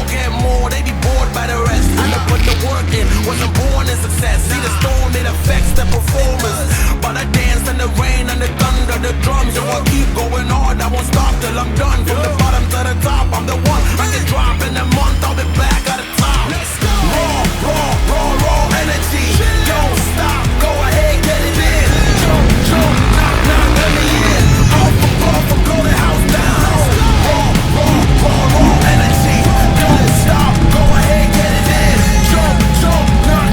get more, they be bored by the rest. I done put the work in, wasn't born in success. See the storm, it affects the performance. But I dance in the rain and the thunder, the drums. So I keep going hard, I won't stop till I'm done. From the bottom to the top, I'm the one. I can drop in a month, I'll be back at the top. Let's go. Raw energy. Don't stop, go ahead, get it in. Jump, knock, let me in. Off, blow the house down. Raw energy. Don't stop, go ahead, get it in. Jump,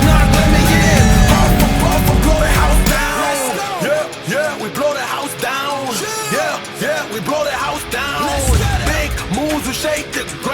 knock, let me in. Off, blow the house down. Yeah, we blow the house down. Yeah, we blow the house down. Big moves will shake the ground.